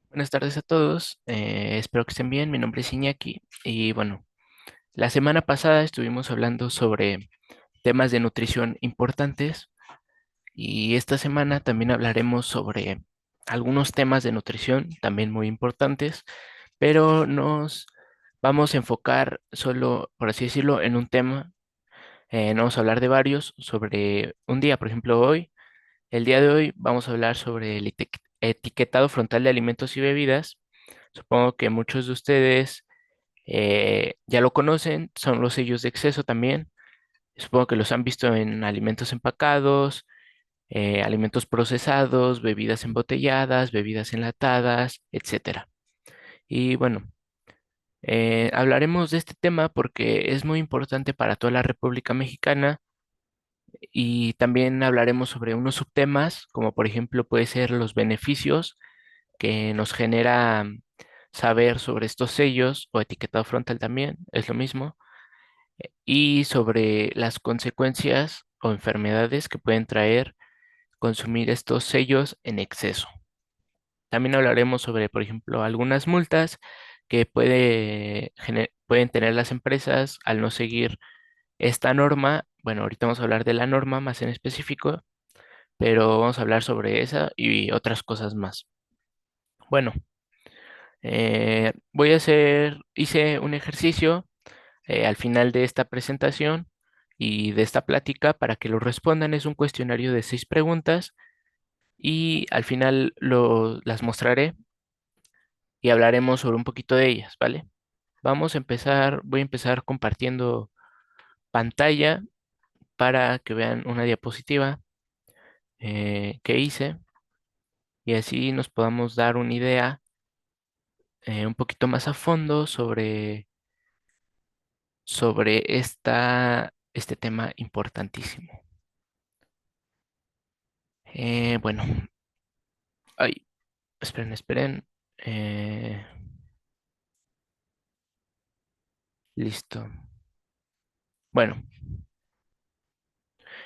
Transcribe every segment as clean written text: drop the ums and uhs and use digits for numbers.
Buenas tardes a todos, espero que estén bien. Mi nombre es Iñaki y bueno, la semana pasada estuvimos hablando sobre temas de nutrición importantes y esta semana también hablaremos sobre algunos temas de nutrición también muy importantes, pero nos vamos a enfocar solo, por así decirlo, en un tema. No vamos a hablar de varios sobre un día. Por ejemplo, el día de hoy vamos a hablar sobre el etiquetado frontal de alimentos y bebidas. Supongo que muchos de ustedes ya lo conocen, son los sellos de exceso también. Supongo que los han visto en alimentos empacados, alimentos procesados, bebidas embotelladas, bebidas enlatadas, etcétera. Y bueno, hablaremos de este tema porque es muy importante para toda la República Mexicana y también hablaremos sobre unos subtemas, como por ejemplo puede ser los beneficios que nos genera saber sobre estos sellos o etiquetado frontal también, es lo mismo, y sobre las consecuencias o enfermedades que pueden traer consumir estos sellos en exceso. También hablaremos sobre, por ejemplo, algunas multas que pueden tener las empresas al no seguir esta norma. Bueno, ahorita vamos a hablar de la norma más en específico, pero vamos a hablar sobre esa y otras cosas más. Bueno, hice un ejercicio al final de esta presentación y de esta plática para que lo respondan. Es un cuestionario de 6 preguntas y al final las mostraré y hablaremos sobre un poquito de ellas, ¿vale? Voy a empezar compartiendo pantalla para que vean una diapositiva que hice y así nos podamos dar una idea un poquito más a fondo sobre este tema importantísimo. Bueno, ay, esperen. eh, Listo. Bueno,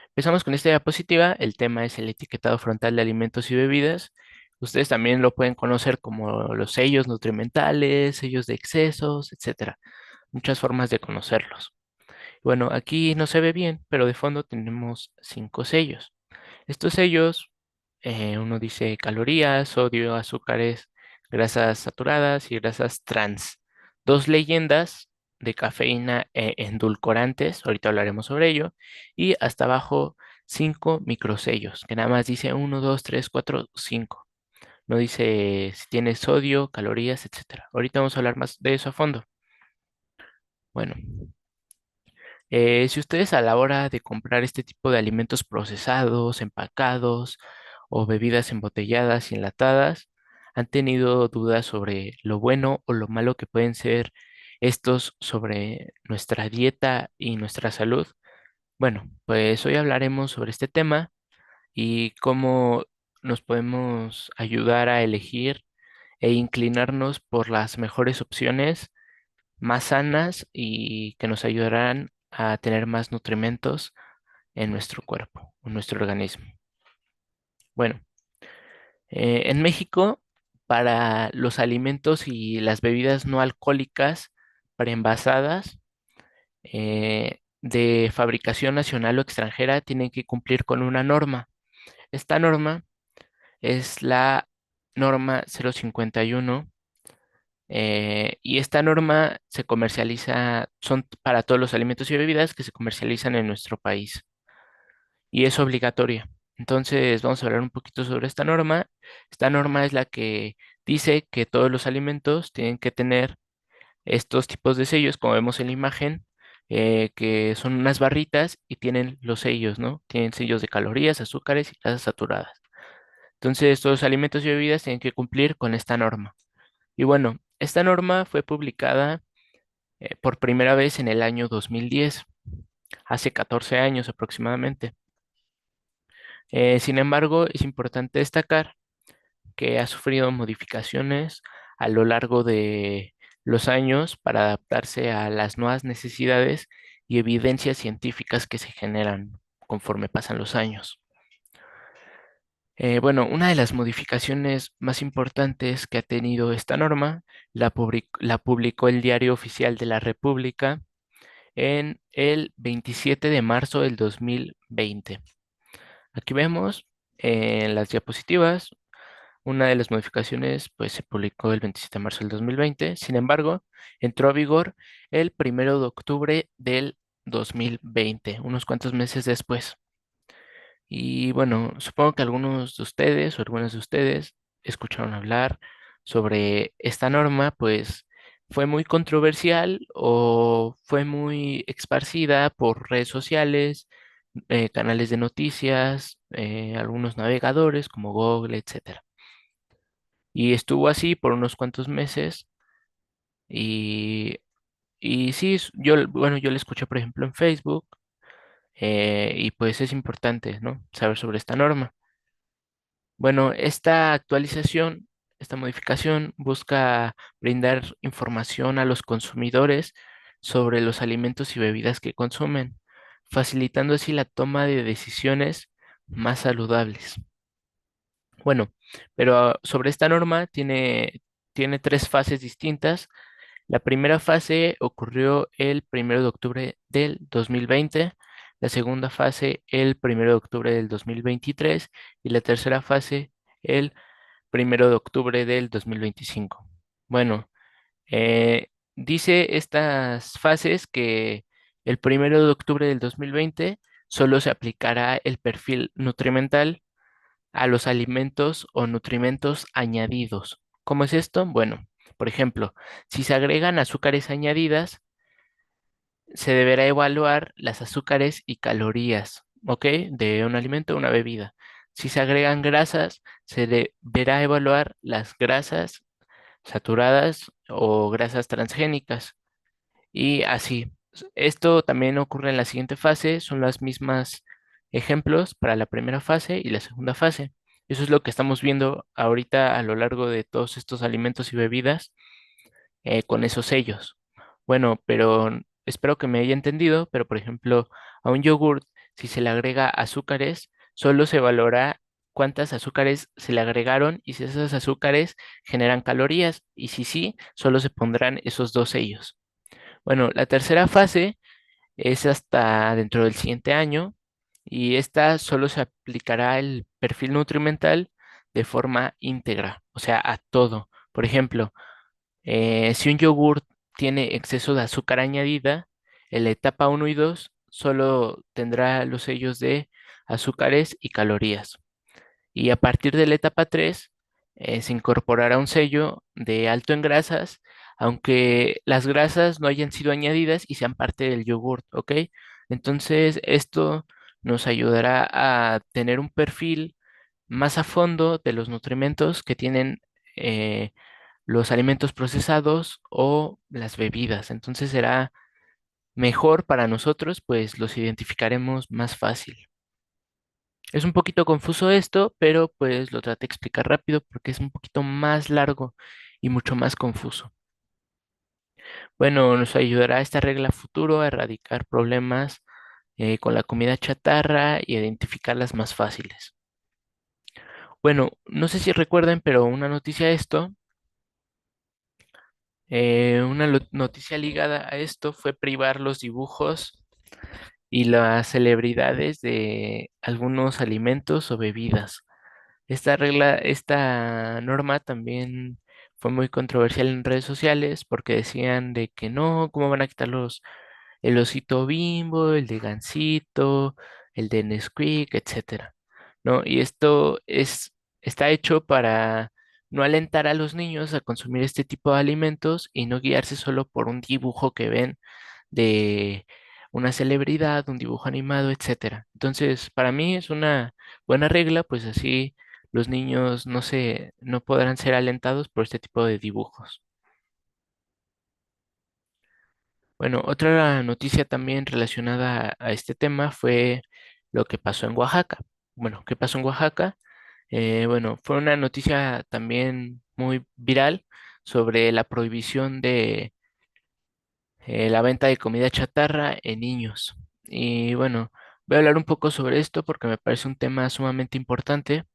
empezamos con esta diapositiva. El tema es el etiquetado frontal de alimentos y bebidas. Ustedes también lo pueden conocer como los sellos nutrimentales, sellos de excesos, etcétera. Muchas formas de conocerlos. Bueno, aquí no se ve bien, pero de fondo tenemos 5 sellos. Estos sellos, uno dice calorías, sodio, azúcares, grasas saturadas y grasas trans. Dos leyendas de cafeína e endulcorantes, ahorita hablaremos sobre ello. Y hasta abajo 5 microsellos, que nada más dice 1, 2, 3, 4, 5. No dice si tiene sodio, calorías, etcétera. Ahorita vamos a hablar más de eso a fondo. Bueno, si ustedes a la hora de comprar este tipo de alimentos procesados, empacados o bebidas embotelladas y enlatadas, han tenido dudas sobre lo bueno o lo malo que pueden ser estos sobre nuestra dieta y nuestra salud, bueno, pues hoy hablaremos sobre este tema y cómo nos podemos ayudar a elegir e inclinarnos por las mejores opciones más sanas y que nos ayudarán a tener más nutrimentos en nuestro cuerpo, en nuestro organismo. Bueno, en México, para los alimentos y las bebidas no alcohólicas preenvasadas de fabricación nacional o extranjera, tienen que cumplir con una norma. Esta norma es la norma 051. Y esta norma se comercializa, son para todos los alimentos y bebidas que se comercializan en nuestro país y es obligatoria. Entonces, vamos a hablar un poquito sobre esta norma. Esta norma es la que dice que todos los alimentos tienen que tener estos tipos de sellos, como vemos en la imagen, que son unas barritas y tienen los sellos, ¿no? Tienen sellos de calorías, azúcares y grasas saturadas. Entonces, todos los alimentos y bebidas tienen que cumplir con esta norma. Y bueno, esta norma fue publicada por primera vez en el año 2010, hace 14 años aproximadamente. Sin embargo, es importante destacar que ha sufrido modificaciones a lo largo de los años para adaptarse a las nuevas necesidades y evidencias científicas que se generan conforme pasan los años. Bueno, una de las modificaciones más importantes que ha tenido esta norma la publicó el Diario Oficial de la República en el 27 de marzo del 2020. Aquí vemos en las diapositivas, una de las modificaciones pues se publicó el 27 de marzo del 2020. Sin embargo, entró a vigor el 1 de octubre del 2020, unos cuantos meses después. Y bueno, supongo que algunos de ustedes o algunas de ustedes escucharon hablar sobre esta norma, pues fue muy controversial o fue muy esparcida por redes sociales, canales de noticias, algunos navegadores como Google, etcétera. Y estuvo así por unos cuantos meses y, y sí, bueno, yo la escuché por ejemplo en Facebook, y pues es importante, ¿no? Saber sobre esta norma. Bueno, esta actualización, esta modificación busca brindar información a los consumidores sobre los alimentos y bebidas que consumen, facilitando así la toma de decisiones más saludables. Bueno, pero sobre esta norma tiene tres fases distintas. La primera fase ocurrió el 1 de octubre del 2020, la segunda fase el 1 de octubre del 2023 y la tercera fase el 1 de octubre del 2025. Bueno, dice estas fases que el 1 de octubre del 2020 solo se aplicará el perfil nutrimental a los alimentos o nutrimentos añadidos. ¿Cómo es esto? Bueno, por ejemplo, si se agregan azúcares añadidas, se deberá evaluar las azúcares y calorías, ¿ok? De un alimento o una bebida. Si se agregan grasas, se deberá evaluar las grasas saturadas o grasas transgénicas. Y así. Esto también ocurre en la siguiente fase, son las mismas ejemplos para la primera fase y la segunda fase. Eso es lo que estamos viendo ahorita a lo largo de todos estos alimentos y bebidas, con esos sellos. Bueno, pero espero que me haya entendido, pero por ejemplo, a un yogurt, si se le agrega azúcares, solo se valora cuántas azúcares se le agregaron y si esas azúcares generan calorías, y si sí, solo se pondrán esos dos sellos. Bueno, la tercera fase es hasta dentro del siguiente año y esta solo se aplicará el perfil nutrimental de forma íntegra, o sea, a todo. Por ejemplo, si un yogur tiene exceso de azúcar añadida, en la etapa uno y 2 solo tendrá los sellos de azúcares y calorías. Y a partir de la etapa 3 se incorporará un sello de alto en grasas, aunque las grasas no hayan sido añadidas y sean parte del yogurt, ¿ok? Entonces, esto nos ayudará a tener un perfil más a fondo de los nutrimentos que tienen eh, los alimentos procesados o las bebidas. Entonces será mejor para nosotros, pues los identificaremos más fácil. Es un poquito confuso esto, pero pues lo traté de explicar rápido porque es un poquito más largo y mucho más confuso. Bueno, nos ayudará esta regla a futuro a erradicar problemas con la comida chatarra y identificarlas más fáciles. Bueno, no sé si recuerden, pero una noticia a esto, noticia ligada a esto fue privar los dibujos y las celebridades de algunos alimentos o bebidas. Esta norma también fue muy controversial en redes sociales porque decían de que no, ¿cómo van a quitar el osito Bimbo, el de Gansito, el de Nesquik, etcétera? ¿No? Y está hecho para no alentar a los niños a consumir este tipo de alimentos y no guiarse solo por un dibujo que ven de una celebridad, un dibujo animado, etcétera. Entonces, para mí es una buena regla, pues así los niños no podrán ser alentados por este tipo de dibujos. Bueno, otra noticia también relacionada a este tema fue lo que pasó en Oaxaca. Bueno, ¿qué pasó en Oaxaca? Bueno, fue una noticia también muy viral sobre la prohibición de la venta de comida chatarra en niños. Y bueno, voy a hablar un poco sobre esto porque me parece un tema sumamente importante.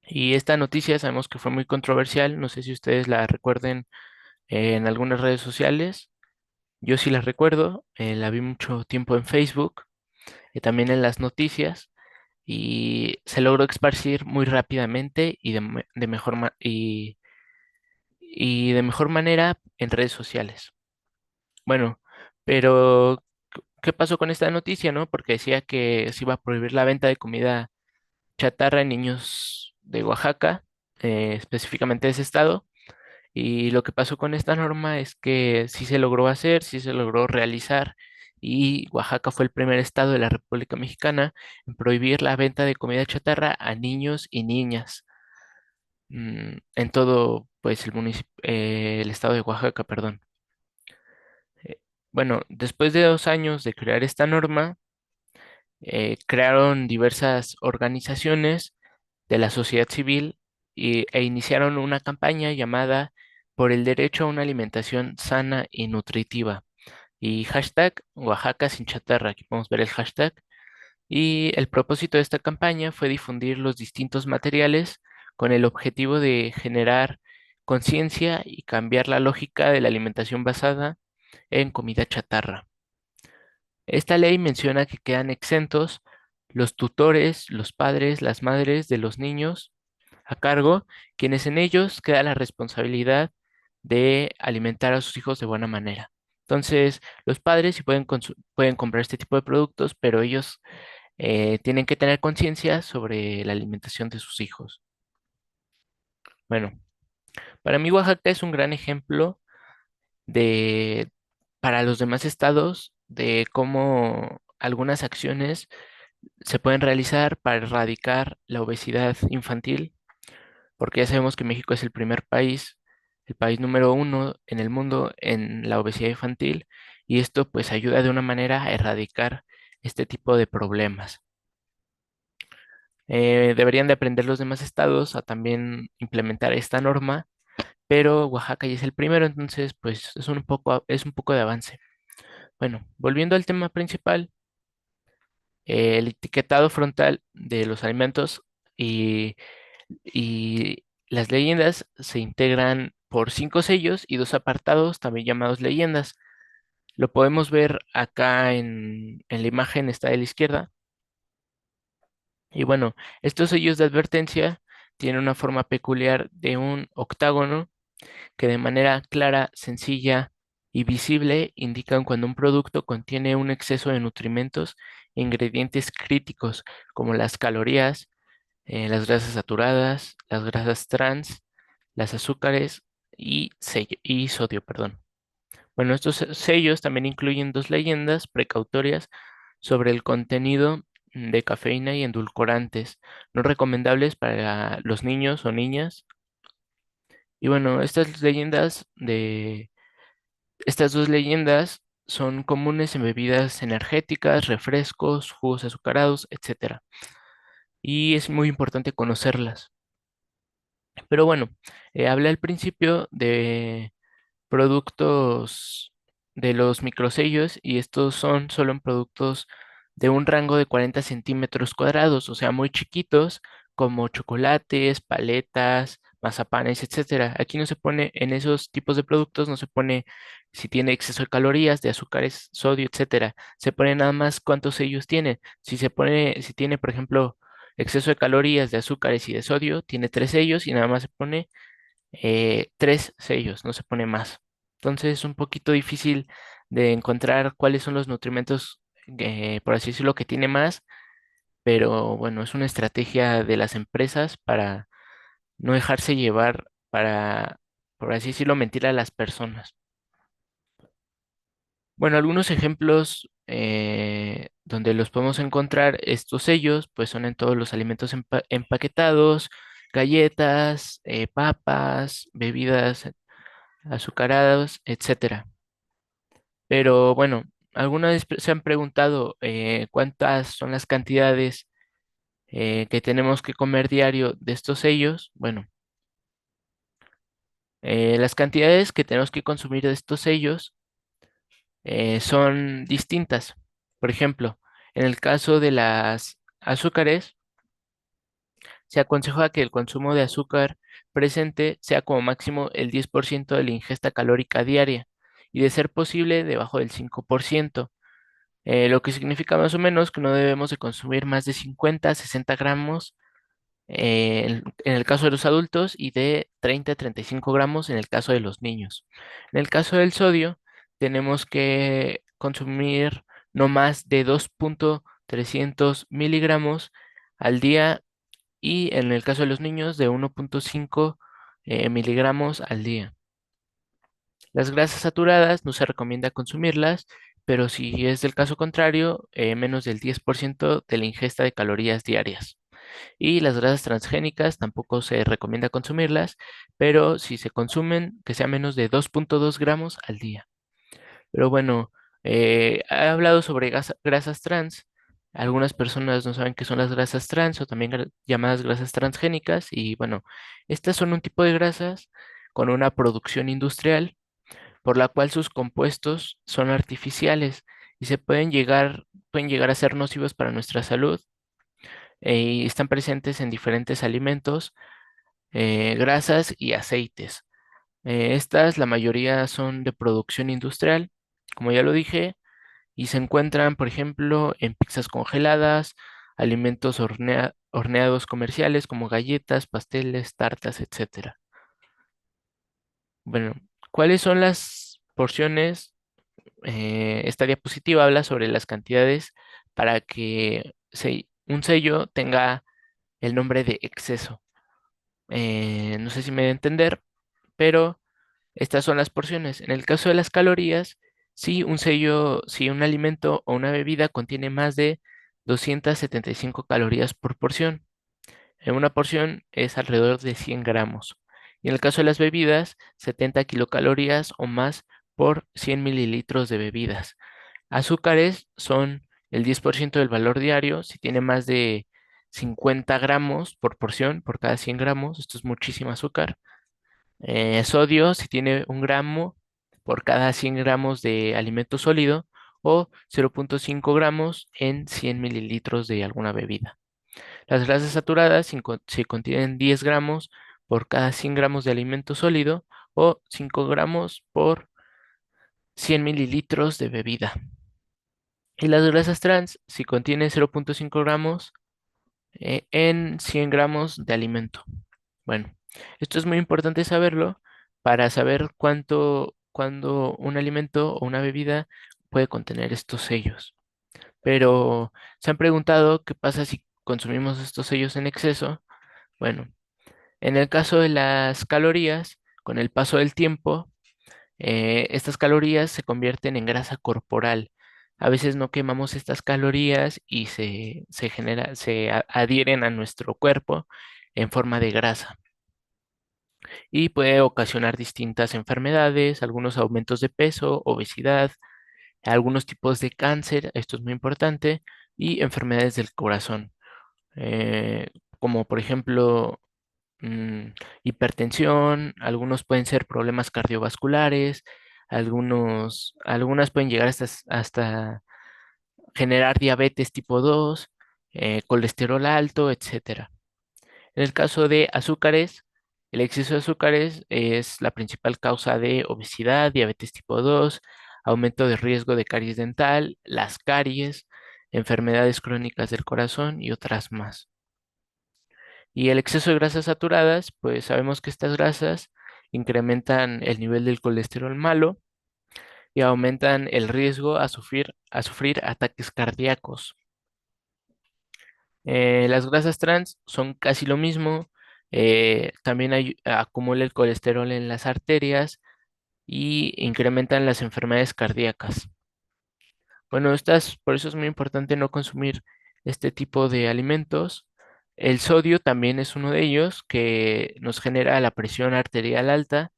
Y esta noticia sabemos que fue muy controversial, no sé si ustedes la recuerden en algunas redes sociales. Yo sí la recuerdo, la vi mucho tiempo en Facebook, también en las noticias, y se logró esparcir muy rápidamente y y de mejor manera en redes sociales. Bueno, pero ¿qué pasó con esta noticia, no? Porque decía que se iba a prohibir la venta de comida chatarra en niños de Oaxaca, específicamente de ese estado. Y lo que pasó con esta norma es que sí se logró hacer, sí se logró realizar, y Oaxaca fue el primer estado de la República Mexicana en prohibir la venta de comida chatarra a niños y niñas en todo, pues, el estado de Oaxaca, perdón. Eh, bueno, después de 2 años de crear esta norma, crearon diversas organizaciones de la sociedad civil e iniciaron una campaña llamada Por el derecho a una alimentación sana y nutritiva. Y hashtag Oaxaca sin chatarra, aquí podemos ver el hashtag. Y el propósito de esta campaña fue difundir los distintos materiales con el objetivo de generar conciencia y cambiar la lógica de la alimentación basada en comida chatarra. Esta ley menciona que quedan exentos los tutores, los padres, las madres de los niños a cargo, quienes en ellos queda la responsabilidad de alimentar a sus hijos de buena manera. Entonces, los padres sí pueden comprar este tipo de productos, pero ellos tienen que tener conciencia sobre la alimentación de sus hijos. Bueno, para mí Oaxaca es un gran ejemplo de, para los demás estados, de cómo algunas acciones se pueden realizar para erradicar la obesidad infantil, porque ya sabemos que México es el país número uno en el mundo en la obesidad infantil, y esto pues ayuda de una manera a erradicar este tipo de problemas. Deberían de aprender los demás estados a también implementar esta norma, pero Oaxaca ya es el primero, entonces pues es un poco de avance. Bueno, volviendo al tema principal, el etiquetado frontal de los alimentos y, y las leyendas se integran por 5 sellos y 2 apartados, también llamados leyendas. Lo podemos ver acá en la imagen, está de la izquierda. Y bueno, estos sellos de advertencia tienen una forma peculiar de un octágono que de manera clara, sencilla y visible indican cuando un producto contiene un exceso de nutrimentos e ingredientes críticos como las calorías, las grasas saturadas, las grasas trans, las azúcares y sodio, perdón. Bueno, estos sellos también incluyen 2 leyendas precautorias sobre el contenido de cafeína y endulcorantes no recomendables para los niños o niñas. Y bueno, estas 2 leyendas son comunes en bebidas energéticas, refrescos, jugos azucarados, etcétera. Y es muy importante conocerlas. Pero bueno, hablé al principio de productos de los microsellos y estos son solo en productos de un rango de 40 centímetros cuadrados, o sea, muy chiquitos, como chocolates, paletas, mazapanes, etcétera. Aquí no se pone, en esos tipos de productos no se pone si tiene exceso de calorías, de azúcares, sodio, etcétera. Se pone nada más cuántos sellos tiene. Si tiene, por ejemplo, exceso de calorías, de azúcares y de sodio, tiene 3 sellos y nada más se pone 3 sellos, no se pone más. Entonces es un poquito difícil de encontrar cuáles son los nutrimentos, por así decirlo, que tiene más, pero bueno, es una estrategia de las empresas para no dejarse llevar, para, por así decirlo, mentir a las personas. Bueno, algunos ejemplos donde los podemos encontrar estos sellos, pues son en todos los alimentos empaquetados, galletas, papas, bebidas azucarados, etcétera. Pero bueno, ¿alguna vez se han preguntado cuántas son las cantidades que tenemos que comer diario de estos sellos? Bueno, las cantidades que tenemos que consumir de estos sellos son distintas. Por ejemplo, en el caso de las azúcares, se aconseja que el consumo de azúcar presente sea como máximo el 10% de la ingesta calórica diaria y de ser posible debajo del 5%, lo que significa más o menos que no debemos de consumir más de 50 a 60 gramos en el caso de los adultos y de 30 a 35 gramos en el caso de los niños. En el caso del sodio, tenemos que consumir no más de 2,300 miligramos al día y en el caso de los niños de 1,5 miligramos al día. Las grasas saturadas no se recomienda consumirlas, pero si es del caso contrario, menos del 10% de la ingesta de calorías diarias. Y las grasas transgénicas tampoco se recomienda consumirlas, pero si se consumen, que sea menos de 2,2 gramos al día. Pero bueno, he hablado sobre grasas trans. Algunas personas no saben qué son las grasas trans o también llamadas grasas transgénicas. Y bueno, estas son un tipo de grasas con una producción industrial por la cual sus compuestos son artificiales y pueden llegar a ser nocivos para nuestra salud y están presentes en diferentes alimentos, grasas y aceites. Estas, la mayoría son de producción industrial, como ya lo dije, y se encuentran, por ejemplo, en pizzas congeladas, alimentos horneados comerciales como galletas, pasteles, tartas, etcétera. Bueno, ¿cuáles son las porciones? Esta diapositiva habla sobre las cantidades para que un sello tenga el nombre de exceso. No sé si me da a entender, pero estas son las porciones. En el caso de las calorías, si un alimento o una bebida contiene más de 275 calorías por porción, en una porción es alrededor de 100 gramos. Y en el caso de las bebidas, 70 kilocalorías o más por 100 mililitros de bebidas. Azúcares son el 10% del valor diario. Si tiene más de 50 gramos por porción, por cada 100 gramos, esto es muchísimo azúcar. Sodio, si tiene 1 gramo por cada 100 gramos de alimento sólido, o 0,5 gramos en 100 mililitros de alguna bebida. Las grasas saturadas, si contienen 10 gramos por cada 100 gramos de alimento sólido, o 5 gramos por 100 mililitros de bebida. Y las grasas trans, si contienen 0,5 gramos en 100 gramos de alimento. Bueno, esto es muy importante saberlo para saber cuándo un alimento o una bebida puede contener estos sellos. Pero se han preguntado qué pasa si consumimos estos sellos en exceso. Bueno, en el caso de las calorías, con el paso del tiempo, estas calorías se convierten en grasa corporal. A veces no quemamos estas calorías y se adhieren a nuestro cuerpo en forma de grasa y puede ocasionar distintas enfermedades, algunos aumentos de peso, obesidad, algunos tipos de cáncer, esto es muy importante, y enfermedades del corazón, eh, como por ejemplo mm, hipertensión, algunos pueden ser problemas cardiovasculares, algunas pueden llegar hasta generar diabetes tipo 2, colesterol alto, etcétera. En el caso de azúcares, el exceso de azúcares es la principal causa de obesidad, diabetes tipo 2, aumento de riesgo de caries dental, las caries, enfermedades crónicas del corazón y otras más. Y el exceso de grasas saturadas, pues sabemos que estas grasas incrementan el nivel del colesterol malo y aumentan el riesgo a sufrir ataques cardíacos. Las grasas trans son casi lo mismo. También acumula el colesterol en las arterias y incrementan las enfermedades cardíacas. Bueno, por eso es muy importante no consumir este tipo de alimentos. El sodio también es uno de ellos que nos genera la presión arterial alta,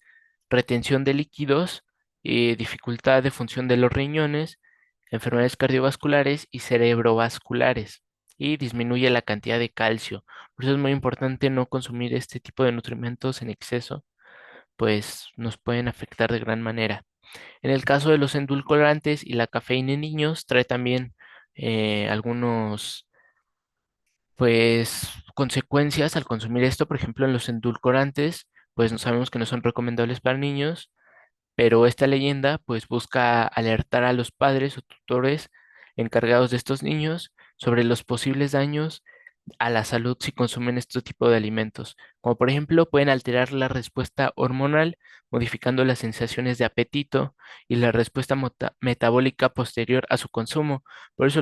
retención de líquidos, dificultad de función de los riñones, enfermedades cardiovasculares y cerebrovasculares, y disminuye la cantidad de calcio. Por eso es muy importante no consumir este tipo de nutrimentos en exceso, pues nos pueden afectar de gran manera. En el caso de los endulcorantes y la cafeína en niños, trae también algunos Pues consecuencias al consumir esto, por ejemplo, en los endulcorantes, pues no sabemos que no son recomendables para niños, pero esta leyenda pues busca alertar a los padres o tutores encargados de estos niños sobre los posibles daños a la salud si consumen este tipo de alimentos, como por ejemplo pueden alterar la respuesta hormonal, modificando las sensaciones de apetito y la respuesta metabólica posterior a su consumo. Por eso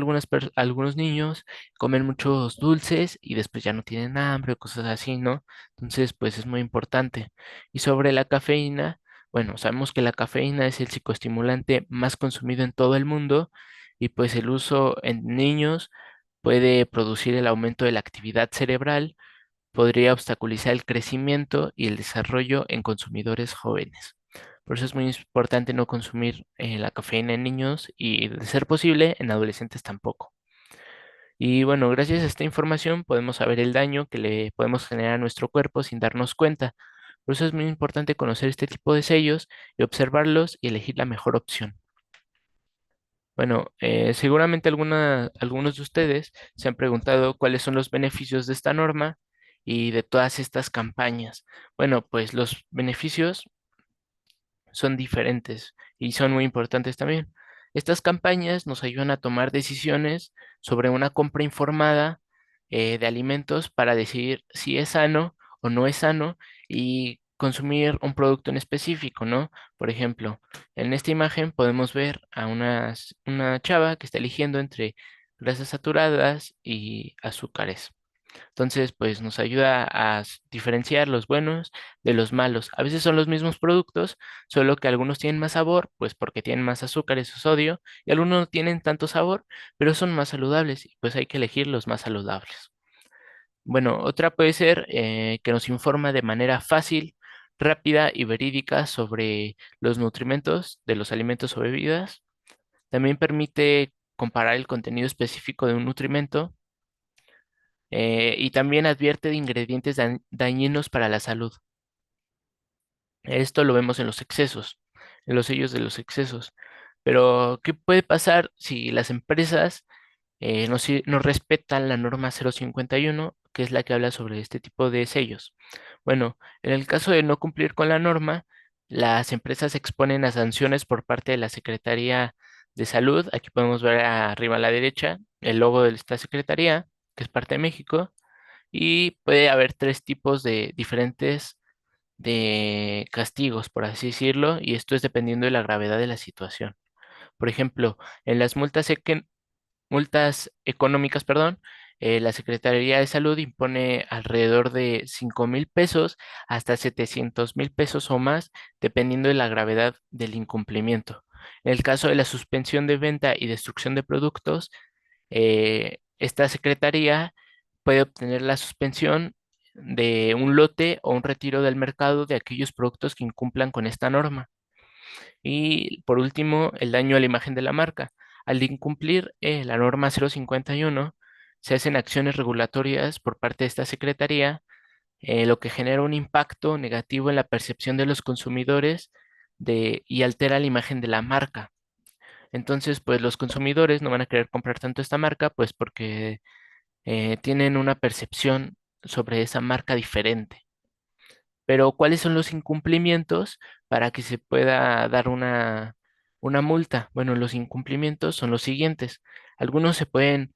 algunos niños comen muchos dulces y después ya no tienen hambre o cosas así, ¿no? Entonces, pues es muy importante. Y sobre la cafeína, bueno, sabemos que la cafeína es el psicoestimulante más consumido en todo el mundo y pues el uso en niños puede producir el aumento de la actividad cerebral, podría obstaculizar el crecimiento y el desarrollo en consumidores jóvenes. Por eso es muy importante no consumir la cafeína en niños y, de ser posible, en adolescentes tampoco. Y bueno, gracias a esta información podemos saber el daño que le podemos generar a nuestro cuerpo sin darnos cuenta. Por eso es muy importante conocer este tipo de sellos y observarlos y elegir la mejor opción. Bueno, seguramente algunos de ustedes se han preguntado cuáles son los beneficios de esta norma y de todas estas campañas. Bueno, pues los beneficios son diferentes y son muy importantes también. Estas campañas nos ayudan a tomar decisiones sobre una compra informada de alimentos para decidir si es sano o no es sano y consumir un producto en específico, ¿no? Por ejemplo, en esta imagen podemos ver a una chava que está eligiendo entre grasas saturadas y azúcares. Entonces, pues nos ayuda a diferenciar los buenos de los malos. A veces son los mismos productos, solo que algunos tienen más sabor, pues porque tienen más azúcares o sodio, y algunos no tienen tanto sabor, pero son más saludables, y pues hay que elegir los más saludables. Bueno, otra puede ser que nos informa de manera fácil, rápida y verídica sobre los nutrimentos de los alimentos o bebidas. También permite comparar el contenido específico de un nutrimento y también advierte de ingredientes dañinos para la salud. Esto lo vemos en los excesos, en los sellos de los excesos. Pero, ¿qué puede pasar si las empresas no respetan la norma 051, que es la que habla sobre este tipo de sellos? Bueno, en el caso de no cumplir con la norma, las empresas se exponen a sanciones por parte de la Secretaría de Salud. Aquí podemos ver arriba a la derecha el logo de esta secretaría, que es parte de México, y puede haber tres tipos de diferentes de castigos, por así decirlo, y esto es dependiendo de la gravedad de la situación. Por ejemplo, en las multas económicas, perdón, la Secretaría de Salud impone alrededor de 5.000 pesos hasta 700.000 pesos o más, dependiendo de la gravedad del incumplimiento. En el caso de la suspensión de venta y destrucción de productos, esta secretaría puede obtener la suspensión de un lote o un retiro del mercado de aquellos productos que incumplan con esta norma. Y por último, el daño a la imagen de la marca. Al incumplir la norma 051, se hacen acciones regulatorias por parte de esta secretaría, lo que genera un impacto negativo en la percepción de los consumidores y altera la imagen de la marca. Entonces, pues los consumidores no van a querer comprar tanto esta marca, pues porque tienen una percepción sobre esa marca diferente. Pero, ¿cuáles son los incumplimientos para que se pueda dar una multa? Bueno, los incumplimientos son los siguientes. Algunos se pueden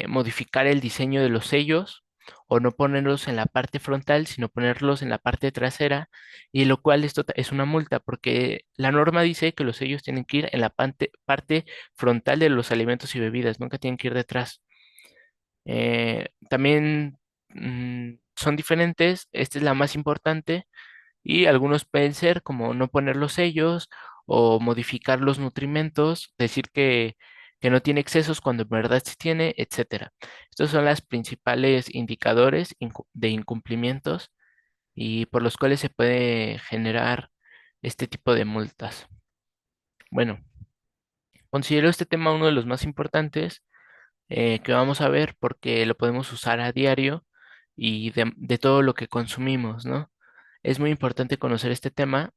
modificar el diseño de los sellos o no ponerlos en la parte frontal, sino ponerlos en la parte trasera, y lo cual esto es una multa, porque la norma dice que los sellos tienen que ir en la parte frontal de los alimentos y bebidas, nunca tienen que ir detrás. También son diferentes, esta es la más importante, y algunos pueden ser como no poner los sellos o modificar los nutrimentos, decir que no tiene excesos cuando en verdad sí tiene, etcétera. Estos son los principales indicadores de incumplimientos y por los cuales se puede generar este tipo de multas. Bueno, considero este tema uno de los más importantes que vamos a ver porque lo podemos usar a diario y de todo lo que consumimos, ¿no? Es muy importante conocer este tema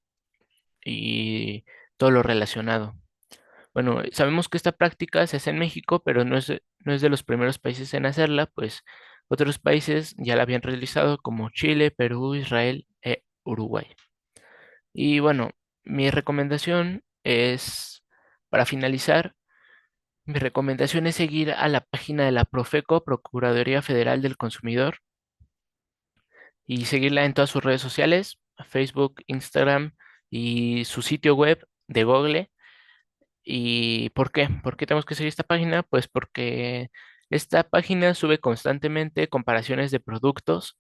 y todo lo relacionado. Bueno, sabemos que esta práctica se hace en México, pero no es no es de los primeros países en hacerla, pues otros países ya la habían realizado como Chile, Perú, Israel e Uruguay. Y bueno, mi recomendación es, para finalizar, mi recomendación es seguir a la página de la Profeco, Procuraduría Federal del Consumidor, y seguirla en todas sus redes sociales, Facebook, Instagram y su sitio web de Google. ¿Y por qué? ¿Por qué tenemos que seguir esta página? Pues porque esta página sube constantemente comparaciones de productos,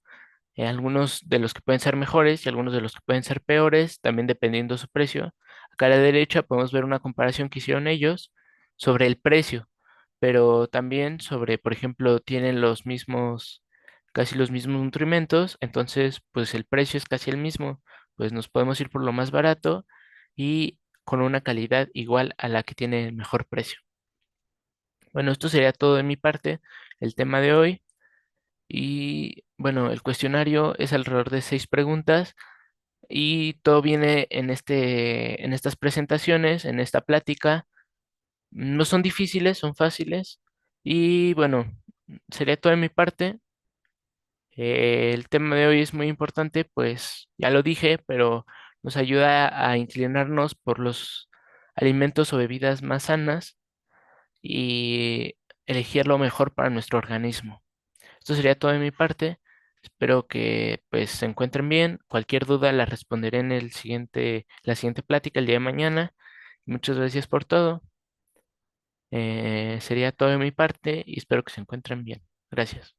algunos de los que pueden ser mejores y algunos de los que pueden ser peores, también dependiendo su precio. Acá a la derecha podemos ver una comparación que hicieron ellos sobre el precio, pero también sobre, por ejemplo, tienen los mismos, casi los mismos nutrimentos, entonces pues el precio es casi el mismo, pues nos podemos ir por lo más barato y con una calidad igual a la que tiene el mejor precio. Bueno, esto sería todo de mi parte, el tema de hoy. Y bueno, el cuestionario es alrededor de 6 preguntas y todo viene en en estas presentaciones, en esta plática. No son difíciles, son fáciles. Y bueno, sería todo de mi parte. El tema de hoy es muy importante, pues ya lo dije, pero nos ayuda a inclinarnos por los alimentos o bebidas más sanas y elegir lo mejor para nuestro organismo. Esto sería todo de mi parte. Espero que pues se encuentren bien. Cualquier duda la responderé en la siguiente plática el día de mañana. Muchas gracias por todo. Sería todo de mi parte y espero que se encuentren bien. Gracias.